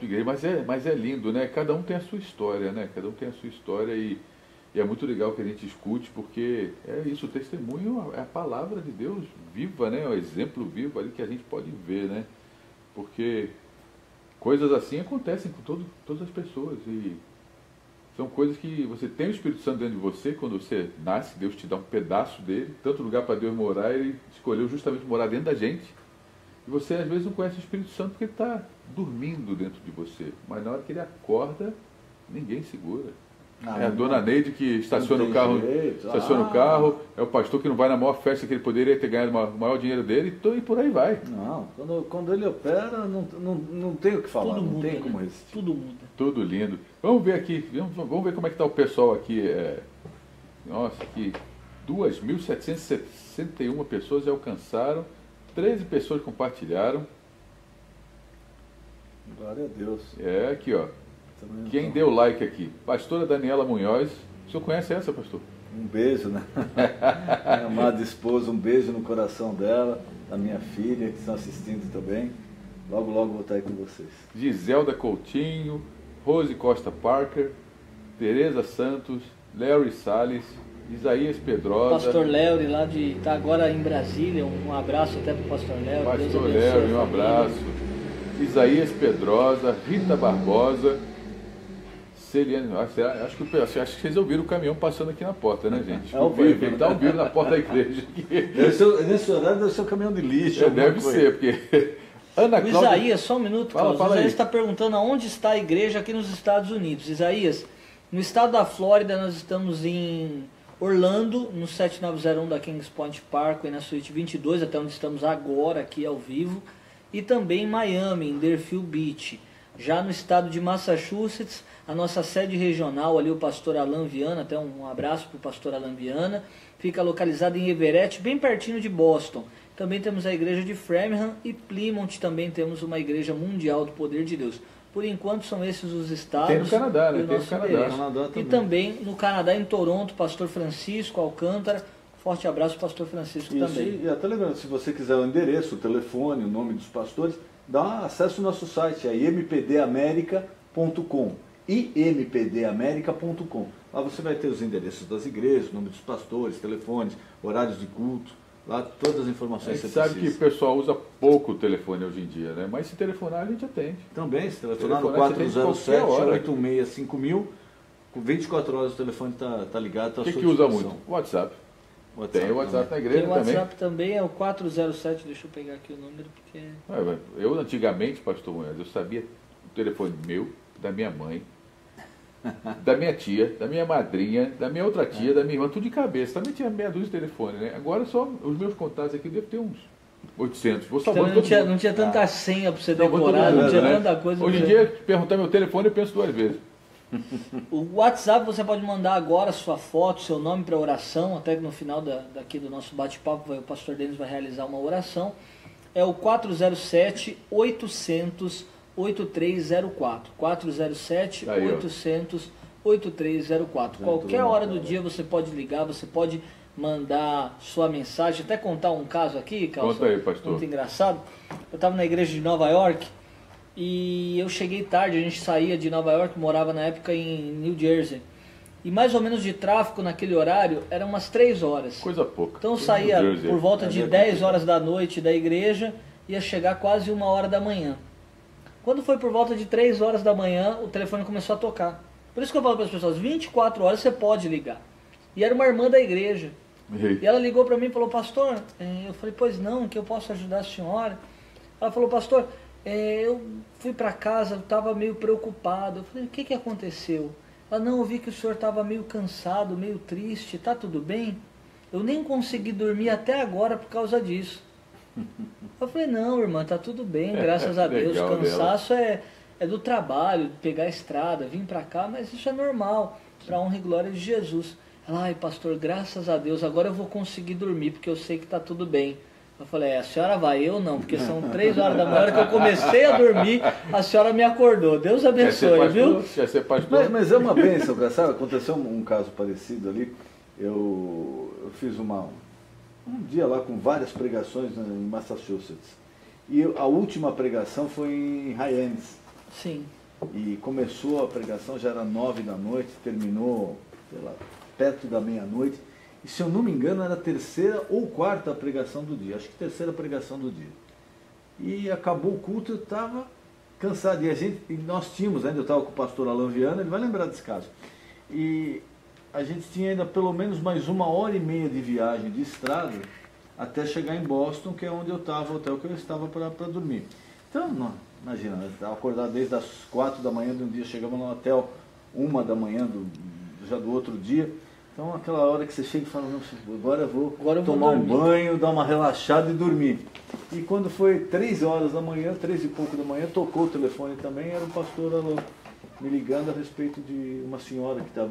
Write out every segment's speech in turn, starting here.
de igreja, mas é lindo, né? Cada um tem a sua história, né? Cada um tem a sua história e é muito legal que a gente escute, porque é isso, o testemunho é a palavra de Deus viva, né? O exemplo vivo ali que a gente pode ver, né? Porque coisas assim acontecem com todas as pessoas e são coisas que você tem o Espírito Santo dentro de você, quando você nasce, Deus te dá um pedaço dele, tanto lugar para Deus morar, ele escolheu justamente morar dentro da gente. E você às vezes não conhece o Espírito Santo porque ele está dormindo dentro de você, mas na hora que ele acorda, ninguém segura. É a dona Neide que estaciona o carro, o carro, é o pastor que não vai na maior festa que ele poderia ter ganhado o maior dinheiro dele, e por aí vai. Não, quando ele opera, não tem o que falar, Tudo não muda, tem né? como resistir. Tudo muda. Tudo lindo. Vamos ver aqui, vamos ver como é que está o pessoal aqui. Nossa, aqui 2.761 pessoas já alcançaram, 13 pessoas compartilharam. Glória a Deus. É, aqui ó. Também Quem não. deu like aqui? Pastora Daniela Munhoz. O senhor conhece essa, pastor? Um beijo, né? Minha amada esposa, um beijo no coração dela, da minha filha, que estão assistindo também. Logo, logo vou estar aí com vocês. Giselda Coutinho, Rose Costa Parker, Tereza Santos, Larry Salles, Isaías Pedrosa. Pastor Léo, lá de tá agora em Brasília, um abraço até para o Pastor Léo. Pastor Léo, um abraço. Isaías Pedrosa, Rita Barbosa, Celiane, acho que vocês ouviram o caminhão passando aqui na porta, né, gente? Ele está ouvindo na porta da igreja. Nesse horário deve ser um caminhão de lixo. Deve ser, porque... Ana Cláudia... Isaías, só um minuto, Carlos. Isaías está perguntando aonde está a igreja aqui nos Estados Unidos. Isaías, no estado da Flórida nós estamos em Orlando, no 7901 da Kings Point Parkway, na suíte 22, até onde estamos agora, aqui ao vivo. E também em Miami, em Deerfield Beach. Já no estado de Massachusetts, a nossa sede regional, ali o pastor Alan Viana, até um abraço para o pastor Alan Viana, fica localizada em Everett, bem pertinho de Boston. Também temos a igreja de Framingham e Plymouth, também temos uma igreja mundial do poder de Deus. Por enquanto são esses os estados. Tem no Canadá, né? Tem no Canadá também. E também no Canadá, em Toronto, pastor Francisco Alcântara. Forte abraço, pastor Francisco. Isso, também. E até lembrando, se você quiser o endereço, o telefone, o nome dos pastores, dá acesso ao nosso site, é impdamerica.com. impdamerica.com. Lá você vai ter os endereços das igrejas, o nome dos pastores, telefones, horários de culto, lá todas as informações que você sabe que o pessoal usa pouco o telefone hoje em dia, né? Mas se telefonar a gente atende. Também, se telefonar no 407-865.000, com 24 horas o telefone está ligado. O que usa muito? WhatsApp. Tem o WhatsApp na igreja também. Tem o WhatsApp também, é o 407, deixa eu pegar aqui o número, porque... Eu antigamente, pastor Munhoz, eu sabia o telefone meu, da minha mãe, da minha tia, da minha madrinha, da minha outra tia, da minha irmã, tudo de cabeça. Também tinha meia dúzia de telefone, né? Agora só os meus contatos aqui devem ter uns 800. Vou salvando então, não tinha tanta senha para você decorar, não tinha tanta coisa. Hoje em dia, perguntar meu telefone, eu penso 2 vezes. O WhatsApp você pode mandar agora sua foto, seu nome para oração, até que no final daqui do nosso bate-papo o pastor Denis vai realizar uma oração. É o 407-800-8304. 407-800-8304. Qualquer hora do dia você pode ligar, você pode mandar sua mensagem. Até contar um caso aqui, Carlos. Conta aí, pastor. Muito engraçado. Eu estava na igreja de Nova York. E eu cheguei tarde, a gente saía de Nova York, morava na época em New Jersey. E mais ou menos de tráfego naquele horário eram umas 3 horas. Coisa pouca. Então eu saía por volta de 10 horas da noite da igreja, ia chegar quase 1 hora da manhã. Quando foi por volta de 3 horas da manhã, o telefone começou a tocar. Por isso que eu falo para as pessoas, 24 horas você pode ligar. E era uma irmã da igreja. E ela ligou para mim e falou, pastor, eu falei, pois não, que eu posso ajudar a senhora? Ela falou, pastor, eu fui para casa, eu estava meio preocupado. Eu falei, o que aconteceu? Ela, não, eu vi que o senhor estava meio cansado, meio triste, tá tudo bem? Eu nem consegui dormir até agora por causa disso. Eu falei, não, irmã, tá tudo bem, graças a Deus. O cansaço é do trabalho, de pegar a estrada, vir para cá, mas isso é normal, para a honra e glória de Jesus. Ela, ai pastor, graças a Deus, agora eu vou conseguir dormir, porque eu sei que tá tudo bem. Eu falei, a senhora vai, eu não, porque são 3 horas da manhã, que eu comecei a dormir, a senhora me acordou. Deus abençoe, viu? Mas é uma bênção, sabe? Aconteceu um caso parecido ali. Eu fiz um dia lá com várias pregações em Massachusetts. E a última pregação foi em Hyannis. Sim. E começou a pregação, já era 9 da noite, terminou, sei lá, perto da meia-noite. E se eu não me engano, era a terceira ou quarta pregação do dia. Acho que terceira pregação do dia. E acabou o culto, eu estava cansado. E nós tínhamos, ainda eu estava com o pastor Alan Viana, ele vai lembrar desse caso. E a gente tinha ainda pelo menos mais 1h30 de viagem de estrada até chegar em Boston, que é onde eu estava, o hotel que eu estava para dormir. Então, não, imagina, eu estava acordado desde as 4 da manhã de um dia, chegamos no hotel 1 da manhã já do outro dia. Então, aquela hora que você chega e fala, não, agora eu vou tomar um banho, dar uma relaxada e dormir. E quando foi 3 horas da manhã, 3 e pouco da manhã, tocou o telefone também, era o pastor Alô me ligando a respeito de uma senhora que estava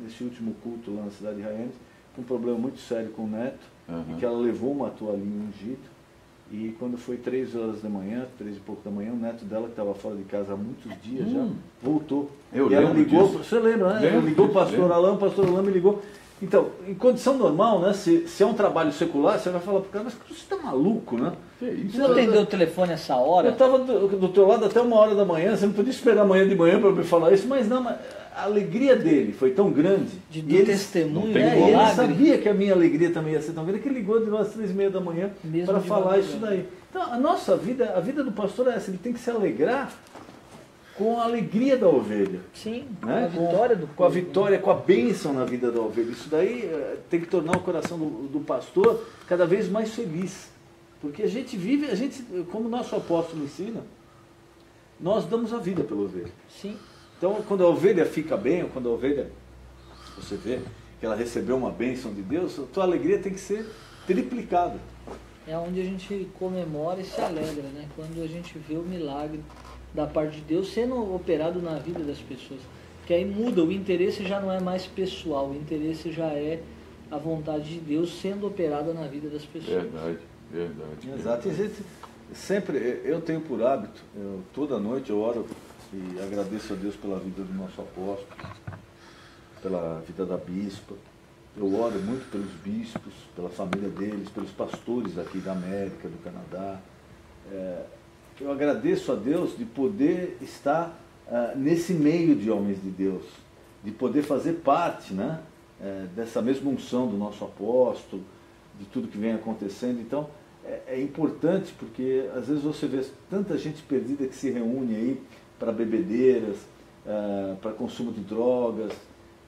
nesse último culto lá na cidade de Hyannis, com um problema muito sério com o neto, e que ela levou uma toalhinha ungida. E quando foi 3 horas da manhã, 3 e pouco da manhã, o neto dela, que estava fora de casa há muitos dias já, voltou. Eu e ela lembro ligou, disso. você lembra, né? Ela ligou o pastor Alain me ligou. Então, em condição normal, né? Se é um trabalho secular, você vai falar pro cara, mas você está maluco, né? Que isso? Você não atendeu o telefone essa hora? Eu estava do teu lado até 1 hora da manhã, você não podia esperar amanhã de manhã para me falar isso, mas não, a alegria dele foi tão grande. De e ele, testemunho, tem né? como. ele Milagre. sabia que a minha alegria também ia ser tão grande, que ele ligou de nós às 3h30 da manhã Mesmo para de falar madrugada. isso daí. Então, a nossa vida, a vida do pastor é essa, ele tem que se alegrar com a alegria da ovelha. Sim, Né? a vitória do Com a povo. vitória, com a bênção na vida da ovelha. Isso daí tem que tornar o coração do pastor cada vez mais feliz. Porque a gente vive, como o nosso apóstolo ensina, nós damos a vida pela ovelha. Sim. Então, quando a ovelha fica bem, ou quando a ovelha, você vê que ela recebeu uma bênção de Deus, a tua alegria tem que ser triplicada. É onde a gente comemora e se alegra, né? Quando a gente vê o milagre da parte de Deus sendo operado na vida das pessoas. Porque aí muda, o interesse já não é mais pessoal, o interesse já é a vontade de Deus sendo operada na vida das pessoas. Verdade. Exato. E a gente sempre, eu tenho por hábito, toda noite eu oro e agradeço a Deus pela vida do nosso apóstolo, pela vida da bispa. Eu oro muito pelos bispos, pela família deles, pelos pastores aqui da América, do Canadá. Eu agradeço a Deus de poder estar nesse meio de homens de Deus, de poder fazer parte, né, dessa mesma unção do nosso apóstolo, de tudo que vem acontecendo. Então, é importante porque às vezes você vê tanta gente perdida que se reúne aí para bebedeiras, para consumo de drogas,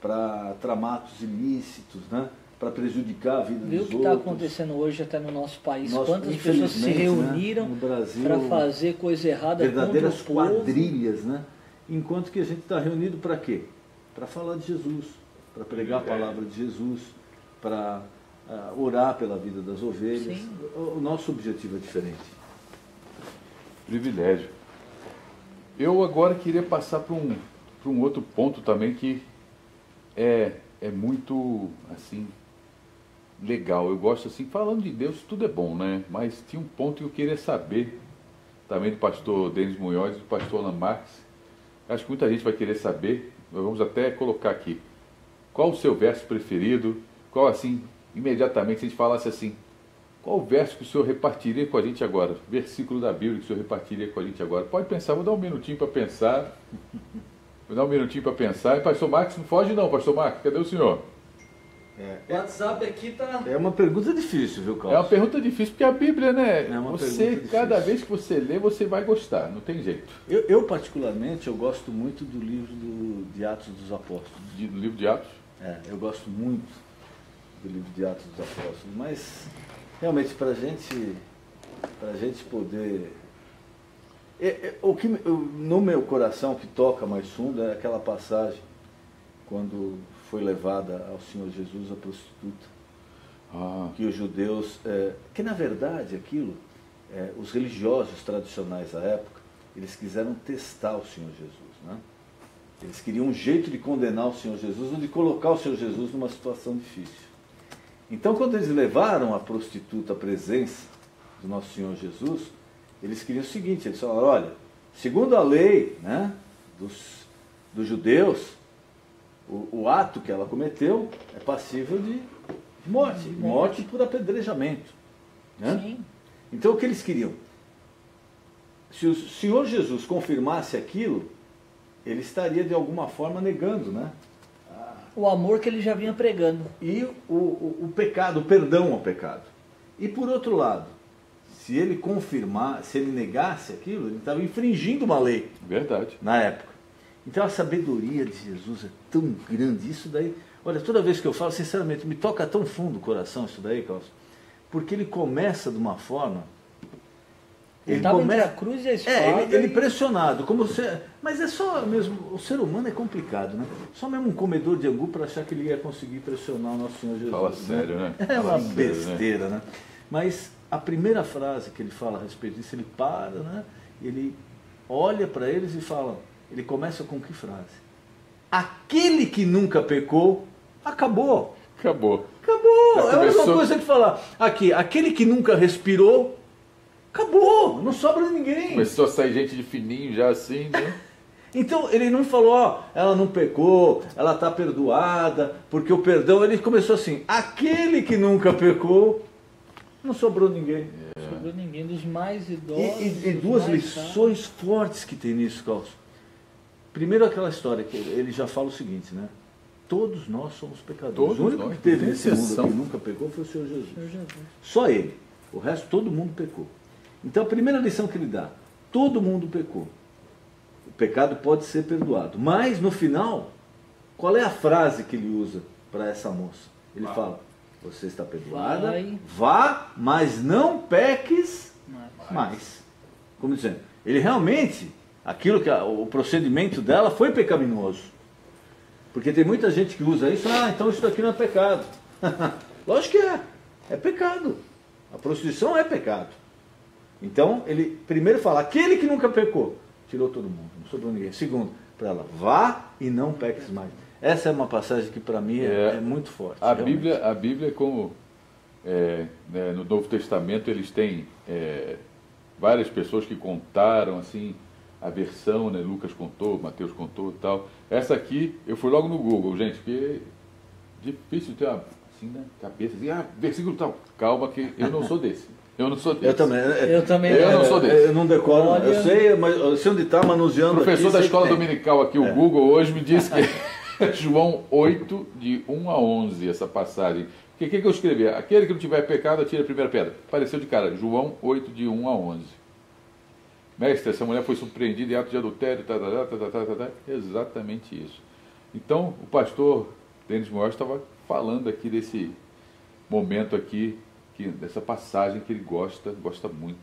para tramatos ilícitos, né? Para prejudicar a vida Viu o dos que está outros. acontecendo hoje até no nosso país? Nós, Quantas pessoas se infelizmente, reuniram, né, no Brasil, para fazer coisa errada verdadeiras contra o povo? quadrilhas, né? Enquanto que a gente está reunido para quê? Para falar de Jesus, para pregar a palavra de Jesus, para orar pela vida das ovelhas. Sim. O nosso objetivo é diferente. Privilégio. Eu agora queria passar para um outro ponto também que é muito, assim, legal. Eu gosto, assim, falando de Deus, tudo é bom, né? Mas tinha um ponto que eu queria saber, também do pastor Denis Munhoz e do pastor Alan Marques. Acho que muita gente vai querer saber. Nós vamos até colocar aqui. Qual o seu verso preferido? Qual, assim, imediatamente, se a gente falasse assim, qual o verso que o senhor repartiria com a gente agora? Versículo da Bíblia que o senhor repartiria com a gente agora? Pode pensar, vou dar um minutinho para pensar. Vou dar um minutinho para pensar. E pastor Marcos, não foge não, pastor Marcos, cadê o senhor? O WhatsApp aqui tá... É uma pergunta difícil, viu, Carlos? É uma pergunta difícil, porque a Bíblia, né? É uma Você, pergunta difícil. cada vez que você lê, você vai gostar, não tem jeito. Eu particularmente, eu gosto muito do livro de Atos dos Apóstolos. Do livro de Atos? Eu gosto muito do livro de Atos dos Apóstolos, mas realmente para a gente poder... O que no meu coração que toca mais fundo é aquela passagem quando foi levada ao Senhor Jesus a prostituta, que os judeus, que na verdade aquilo, os religiosos tradicionais da época, eles quiseram testar o Senhor Jesus, né? Eles queriam um jeito de condenar o Senhor Jesus ou de colocar o Senhor Jesus numa situação difícil. Então, quando eles levaram a prostituta à presença do nosso Senhor Jesus, eles queriam o seguinte, eles falaram, olha, segundo a lei, né, dos judeus, o ato que ela cometeu é passível de morte por apedrejamento. Né? Sim. Então, o que eles queriam? se o Senhor Jesus confirmasse aquilo, ele estaria de alguma forma negando, né? O amor que ele já vinha pregando. E o pecado, o perdão ao pecado. E por outro lado, se ele confirmar, se ele negasse aquilo, ele estava infringindo uma lei. Verdade. Na época. Então a sabedoria de Jesus é tão grande. Isso daí, olha, toda vez que eu falo, sinceramente, me toca tão fundo o coração isso daí, Carlos. Porque ele começa de uma forma... Ele estava entre a cruz e a espada. Ele pressionado. Como você, mas é só mesmo, o ser humano é complicado, né? Só mesmo um comedor de angu para achar que ele ia conseguir pressionar o nosso Senhor Jesus. Fala sério, né? É uma Fala sério, besteira, né? Mas a primeira frase que ele fala a respeito disso, ele para, né? Ele olha para eles e fala, ele começa com que frase? Aquele que nunca pecou, acabou. Acabou. Acabou. Já É a mesma começou- coisa que falar, aqui, aquele que nunca respirou, acabou, não sobra ninguém. Começou a sair gente de fininho já assim, né? Então ele não falou, ó, ela não pecou, ela está perdoada, porque o perdão, ele começou assim, aquele que nunca pecou, não sobrou ninguém. Não sobrou ninguém, dos mais idosos. E dos duas mais lições fortes que tem nisso, Carlos. Primeiro aquela história que ele já fala o seguinte, né? Todos nós somos pecadores. Todos o único nós, que teve sem nesse mundo exceção. que nunca pecou foi o Senhor Jesus. Senhor Jesus. Só ele. O resto, todo mundo pecou. Então, a primeira lição que ele dá: todo mundo pecou. O pecado pode ser perdoado. Mas, no final, qual é a frase que ele usa para essa moça? Ele fala: você está perdoada, Vai. vá, mas não peques Mas- mais. Como dizendo, ele realmente, aquilo que o procedimento dela foi pecaminoso. Porque tem muita gente que usa isso, então isso daqui não é pecado. Lógico que é pecado. A prostituição é pecado. Então, ele primeiro fala, aquele que nunca pecou, tirou todo mundo, não sobrou ninguém. Segundo, para ela, vá e não peques mais. Essa é uma passagem que para mim é muito forte. A realmente. Bíblia como né, no Novo Testamento, eles têm várias pessoas que contaram assim a versão, né? Lucas contou, Mateus contou e tal. Essa aqui, eu fui logo no Google, gente, porque é difícil ter uma assim, né, cabeça, assim, versículo tal. Calma que eu não sou desse. Eu não sou desse. Eu também. Eu também Eu não sou desse. Eu não decoro, não. Olha- Eu sei, mas eu sei onde está manuseando. O professor aqui, da sei escola que tem. dominical aqui, o Google, hoje me disse que é João 8, de 1 a 11, essa passagem. Porque o que eu escrevi? Aquele que não tiver pecado, atira a primeira pedra. Apareceu de cara, João 8, de 1 a 11. Mestre, essa mulher foi surpreendida em ato de adultério, exatamente isso. Então, o pastor Denis Moraes estava falando aqui desse momento aqui, dessa passagem que ele gosta muito.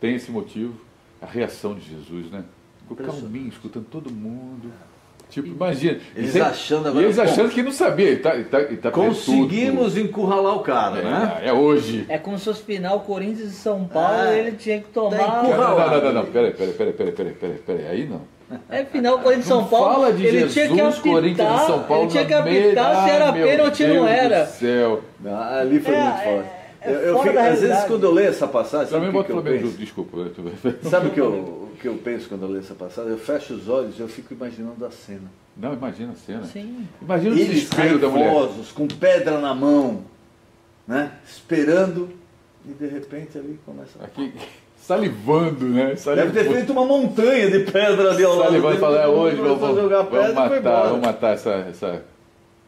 Tem esse motivo, a reação de Jesus, né? Ficou calminho, escutando todo mundo. Tipo, imagina. Eles achando agora, e eles achando que não sabia, ele tá Conseguimos encurralar o cara, tudo. né? É hoje. É como se fosse final Corinthians e São Paulo, Ah, ele tinha que tá tomar. encurralado. Não, peraí, aí não. É final Corinthians e São Não Paulo. fala de ele Jesus, tinha que apitar, Corinthians e São Paulo. ele tinha que na meia- apitar se era meu pênalti ou não Deus era. do céu. Não, ali foi muito forte. Eu fora fico, da às vezes, realidade. quando eu leio essa passagem, sabe Também o bota que o eu Flamengo penso? junto, desculpa. Sabe o que eu penso quando eu leio essa passagem? Eu fecho os olhos e eu fico imaginando a cena. Não, imagina a cena. Sim. Imagina o Eles desespero da mulher. raivosos, com pedra na mão, né? Esperando, e de repente ali começa a... Aqui, salivando, né? Deve ter feito uma montanha de pedra ali ao lado Salivando e dele, falar, todo mundo hoje começou a jogar pedra e foi embora. vamos matar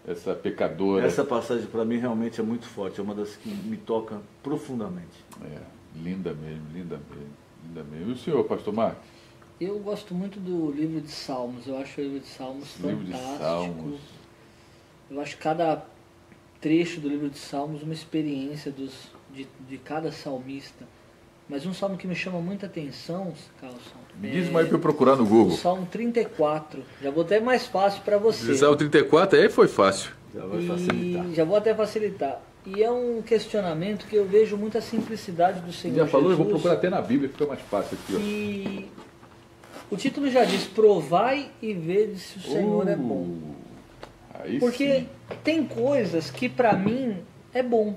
essa pecadora. Essa passagem para mim realmente é muito forte, é uma das que me toca profundamente. Linda mesmo. E o senhor, pastor Marcos? Eu gosto muito do livro de Salmos. Eu acho o livro de Salmos Livro de fantástico. Salmos. Eu acho cada trecho do livro de Salmos uma experiência de cada salmista. Mas um salmo que me chama muita atenção, Carlson, Me diz mais para eu procurar no o Google. Salmo 34. Já vou até mais fácil para você. Salmo 34, aí foi fácil. Já vai facilitar. E já vou até facilitar. E é um questionamento que eu vejo muita simplicidade do Senhor Já falou, eu Jesus. vou procurar até na Bíblia, fica mais fácil aqui. Ó. E o título já diz, provai e vede se o Senhor é bom. Aí Porque sim. tem coisas que para mim é bom,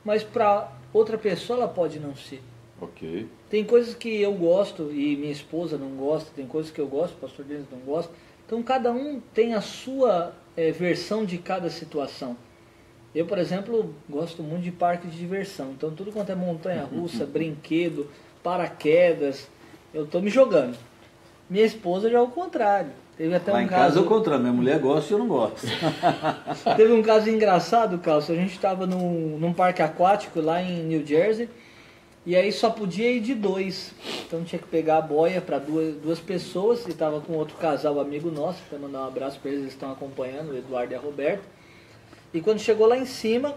mas para outra pessoa ela pode não ser. Ok. Tem coisas que eu gosto e minha esposa não gosta, tem coisas que eu gosto, o pastor Denis não gosta. Então cada um tem a sua versão de cada situação. Eu, por exemplo, gosto muito de parque de diversão. Então tudo quanto é montanha-russa, brinquedo, paraquedas, eu tô me jogando. Minha esposa já é o contrário. Teve até Lá um em caso... casa é o contrário, minha mulher gosta e eu não gosto. Teve um caso engraçado, Carlos. A gente estava num parque aquático lá em New Jersey, e aí só podia ir de 2. Então tinha que pegar a boia para duas pessoas, e estava com outro casal amigo nosso, para mandar um abraço para eles, eles estão acompanhando, o Eduardo e a Roberta. E quando chegou lá em cima,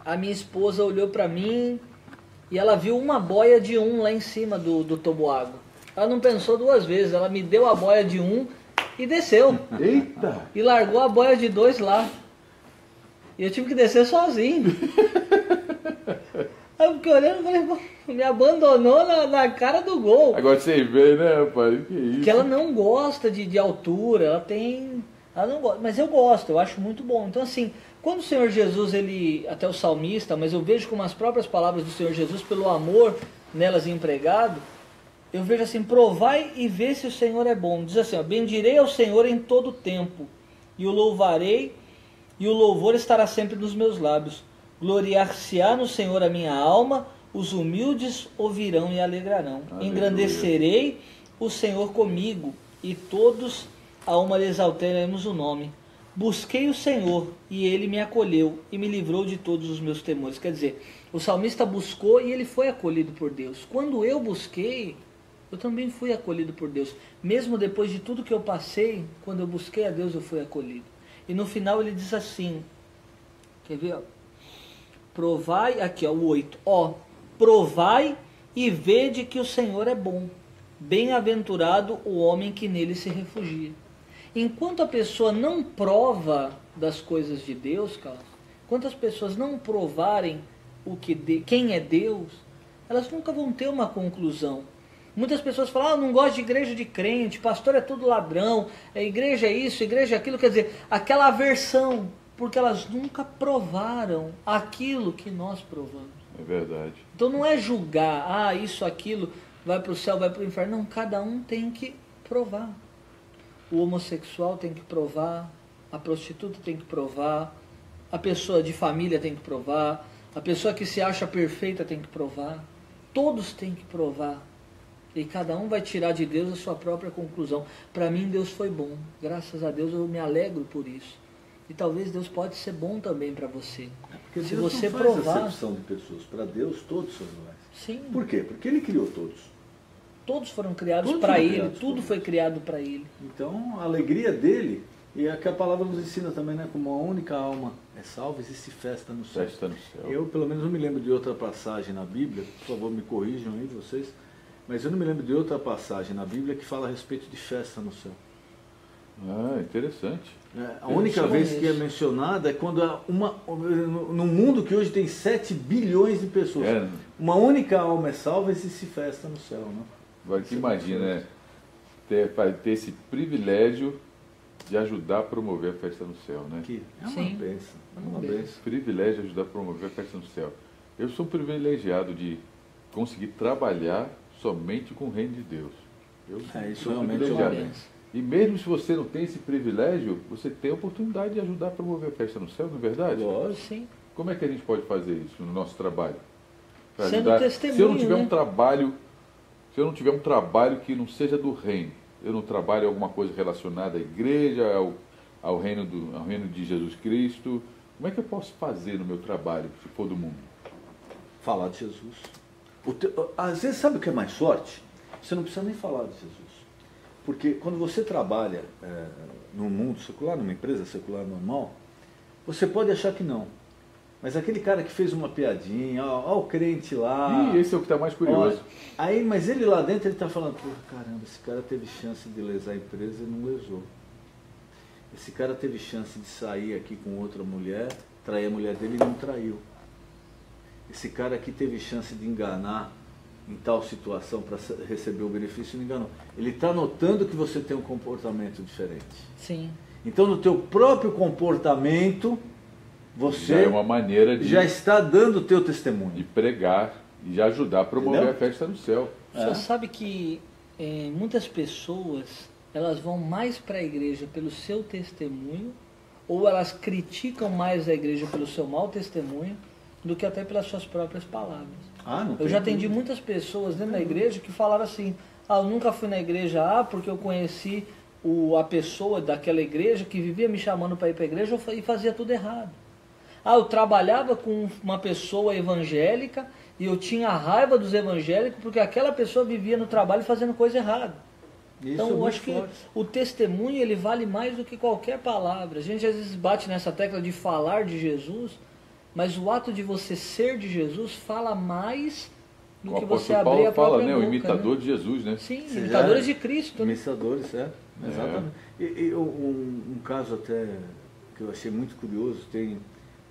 a minha esposa olhou para mim e ela viu uma boia de 1 lá em cima do toboágua. Ela não pensou 2 vezes, ela me deu a boia de 1 e desceu. Eita! E largou a boia de 2 lá. E eu tive que descer sozinho. Aí eu fiquei olhando e falei, pô, me abandonou na cara do gol. Agora você vê, né, rapaz? Que isso? Porque ela não gosta de altura, ela não gosta, mas eu gosto, eu acho muito bom. Então assim, quando o Senhor Jesus, até o salmista, mas eu vejo como as próprias palavras do Senhor Jesus, pelo amor nelas empregado, eu vejo assim, provai e vê se o Senhor é bom. Diz assim, ó, bendirei ao Senhor em todo tempo, e o louvarei, e o louvor estará sempre nos meus lábios. Gloriar-se-á no Senhor a minha alma, os humildes ouvirão e alegrarão. Aleluia. Engrandecerei o Senhor comigo, e todos a uma lhe exaltaremos o nome. Busquei o Senhor, e ele me acolheu, e me livrou de todos os meus temores. Quer dizer, o salmista buscou e ele foi acolhido por Deus. Quando eu busquei, eu também fui acolhido por Deus. Mesmo depois de tudo que eu passei, quando eu busquei a Deus, eu fui acolhido. E no final ele diz assim, quer ver? Provai, aqui ó, o 8, ó, provai e vede que o Senhor é bom. Bem-aventurado o homem que nele se refugia. Enquanto a pessoa não prova das coisas de Deus, Carlos, enquanto as pessoas não provarem quem é Deus, elas nunca vão ter uma conclusão. Muitas pessoas falam, não gosto de igreja de crente, pastor é tudo ladrão, igreja é isso, igreja é aquilo, quer dizer, aquela aversão, porque elas nunca provaram aquilo que nós provamos. É verdade. Então não é julgar, isso, aquilo, vai para o céu, vai para o inferno. Não, cada um tem que provar. O homossexual tem que provar, a prostituta tem que provar, a pessoa de família tem que provar, a pessoa que se acha perfeita tem que provar. Todos têm que provar. E cada um vai tirar de Deus a sua própria conclusão. Para mim Deus foi bom. Graças a Deus eu me alegro por isso. E talvez Deus pode ser bom também para você. Porque se Deus você não faz provar. acepção de pessoas. Para Deus todos são iguais. Sim. Por quê? Porque Ele criou todos. Todos foram criados Todos para foram Ele. criados Tudo por foi Deus. criado para Ele. Então a alegria dele, e é que a palavra nos ensina também, né? Como a única alma é salva, existe festa no céu. Festa no céu. Eu pelo menos não me lembro de outra passagem na Bíblia, por favor me corrijam aí vocês, mas eu não me lembro de outra passagem na Bíblia que fala a respeito de festa no céu. Interessante. A única vez que é mencionada é quando no mundo que hoje tem 7 bilhões de pessoas, uma única alma é salva, existe festa no céu, né? Agora que imagina, né? Ter esse privilégio de ajudar a promover a festa no céu, né? Que é uma Sim. bênção, é uma bênção. bênção. Privilégio de ajudar a promover a festa no céu. Eu sou privilegiado de conseguir trabalhar somente com o reino de Deus. Isso sou realmente é uma privilegiado. bênção. E mesmo se você não tem esse privilégio, você tem a oportunidade de ajudar a promover a festa no céu, não é verdade? Lógico. Sim. Como é que a gente pode fazer isso no nosso trabalho? Pra Sendo ajudar? testemunho, Se eu não tiver né? um trabalho, se eu não tiver um trabalho que não seja do reino, eu não trabalho alguma coisa relacionada à igreja, ao reino de Jesus Cristo, como é que eu posso fazer no meu trabalho, se for do mundo? Falar de Jesus. Às vezes, sabe o que é mais sorte? Você não precisa nem falar de Jesus. Porque quando você trabalha no mundo secular, numa empresa secular normal, você pode achar que não. Mas aquele cara que fez uma piadinha, ó o crente lá... Esse é o que está mais curioso. Mas ele lá dentro, ele está falando, pô, caramba, esse cara teve chance de lesar a empresa e não lesou. Esse cara teve chance de sair aqui com outra mulher, trair a mulher dele e não traiu. Esse cara aqui teve chance de enganar em tal situação para receber o benefício e não enganou. Ele está notando que você tem um comportamento diferente. Sim. Então, no teu próprio comportamento, você Já é uma maneira de já está dando o teu de testemunho. pregar e de ajudar a promover Entendeu? a festa no céu. Você sabe que muitas pessoas, elas vão mais para a igreja pelo seu testemunho, ou elas criticam mais a igreja pelo seu mau testemunho, do que até pelas suas próprias palavras. Eu já atendi muitas pessoas dentro da igreja que falaram assim, eu nunca fui na igreja A porque eu conheci a pessoa daquela igreja que vivia me chamando para ir para a igreja e fazia tudo errado. Eu trabalhava com uma pessoa evangélica e eu tinha raiva dos evangélicos porque aquela pessoa vivia no trabalho fazendo coisa errada. Então eu acho que o testemunho ele vale mais do que qualquer palavra. A gente às vezes bate nessa tecla de falar de Jesus, mas o ato de você ser de Jesus fala mais do que você abrir a própria boca. O imitador de Jesus, né? Sim, imitadores de Cristo. Imitadores, exatamente. E um caso até que eu achei muito curioso,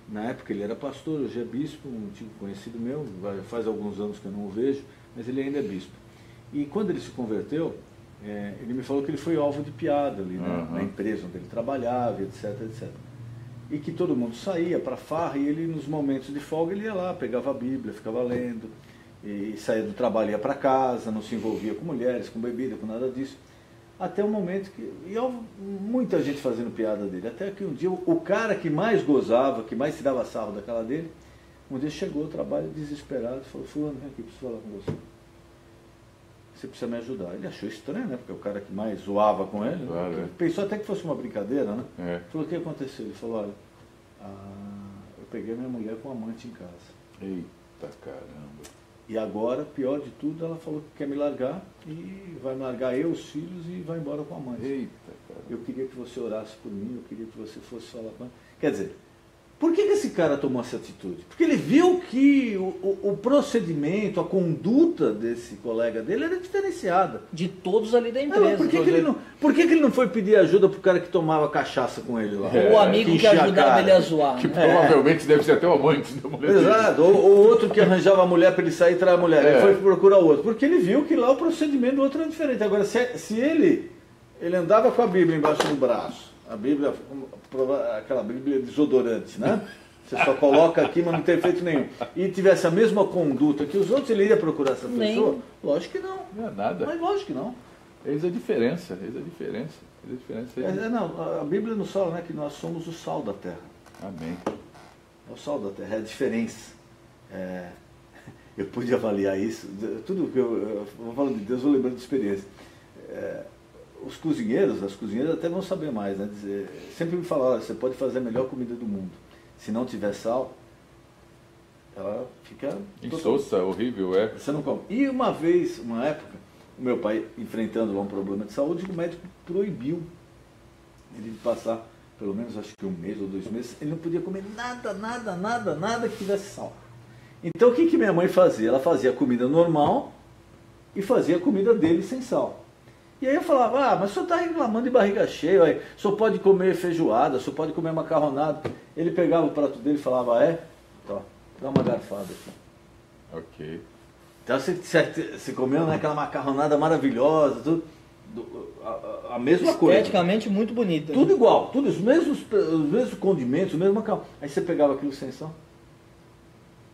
na época ele era pastor, hoje é bispo, um antigo conhecido meu, faz alguns anos que eu não o vejo, mas ele ainda é bispo. E quando ele se converteu, ele me falou que ele foi alvo de piada ali, na empresa onde ele trabalhava, etc, etc. E que todo mundo saía para farra e ele, nos momentos de folga, ele ia lá, pegava a Bíblia, ficava lendo, e saía do trabalho, ia para casa, não se envolvia com mulheres, com bebida, com nada disso. Até o momento que... muita gente fazendo piada dele. Até que um dia, o cara que mais gozava, que mais tirava sarro daquela dele, um dia chegou ao trabalho desesperado e falou, fulano, vem aqui, preciso falar com você. Você precisa me ajudar. Ele achou estranho, né? Porque é o cara que mais zoava com ele. Claro, pensou até que fosse uma brincadeira, né? Falou, o que aconteceu? Ele falou, olha, eu peguei minha mulher com um amante em casa. Eita caramba. E agora, pior de tudo, ela falou que quer me largar e vai me largar eu, os filhos e vai embora com a mãe. Eita, cara. Eu queria que você orasse por mim, eu queria que você fosse falar com ela. Quer dizer, por que esse cara tomou essa atitude? Porque ele viu que o procedimento, a conduta desse colega dele era diferenciada. De todos ali da empresa. Por que ele não foi pedir ajuda pro cara que tomava cachaça com ele lá? O amigo que ajudava ele a zoar. Que provavelmente deve ser até o amante da mulher. Exato. Ou outro que arranjava a mulher para ele sair e trair a mulher. Ele foi procurar o outro. Porque ele viu que lá o procedimento do outro era diferente. Agora, se ele andava com a Bíblia embaixo do braço, a Bíblia, aquela Bíblia desodorante, né? Você só coloca aqui, mas não tem efeito nenhum. E tivesse a mesma conduta que os outros, ele iria procurar essa pessoa? Lógico que não. Não é nada. Mas lógico que não. Eis a diferença. Não, a Bíblia nos fala, né, que nós somos o sal da terra. Amém. É o sal da terra, é a diferença. Eu pude avaliar isso. Tudo que eu vou falando de Deus, vou lembrando de experiência. Os cozinheiros, as cozinheiras até vão saber mais, né? Sempre me falaram, você pode fazer a melhor comida do mundo. Se não tiver sal, ela fica... insossa, horrível, Você não come. E uma época, o meu pai, enfrentando lá um problema de saúde, o médico proibiu ele de passar, pelo menos acho que 1 mês ou 2 meses, ele não podia comer nada que tivesse sal. Então o que minha mãe fazia? Ela fazia comida normal e fazia a comida dele sem sal. E aí eu falava, mas o senhor está reclamando de barriga cheia, o senhor pode comer feijoada, o senhor pode comer macarronada. Ele pegava o prato dele e falava, Então, dá uma garfada aqui. Ok. Então você comeu aquela macarronada maravilhosa, tudo, a mesma coisa. Esteticamente muito bonita. Tudo igual, tudo os mesmos condimentos, o mesmo macarrão. Aí você pegava aquilo sem sal.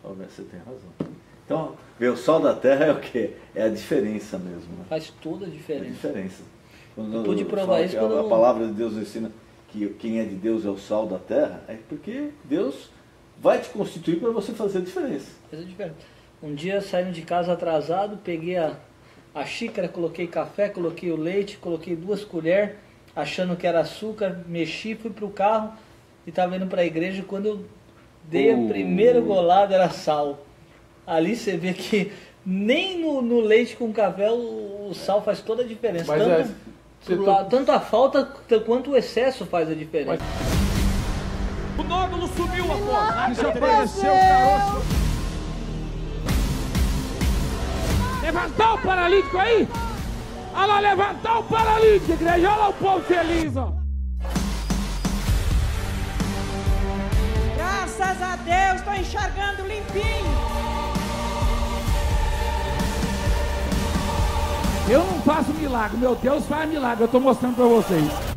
Você tem razão. Então, o sal da terra é o quê? É a diferença mesmo. Né? Faz toda a diferença. É a diferença. Eu pude provar isso quando... A palavra de Deus ensina que quem é de Deus é o sal da terra, é porque Deus vai te constituir para você fazer a diferença. Fazer a diferença. Um dia, saindo de casa atrasado, peguei a xícara, coloquei café, coloquei o leite, coloquei 2 colheres, achando que era açúcar, mexi, fui pro carro e estava indo para a igreja. Quando eu dei a primeira golada, era sal. Ali você vê que nem no leite com café o sal faz toda a diferença. Tanto a falta quanto o excesso faz a diferença. O nódulo subiu a porta. Já apareceu o caroço. Levantar o paralítico aí. Olha lá, levantar o paralítico, igreja. Olha lá o povo feliz, ó. Graças a Deus, estou enxergando limpinho. Eu não faço milagre, meu Deus faz milagre, eu estou mostrando para vocês.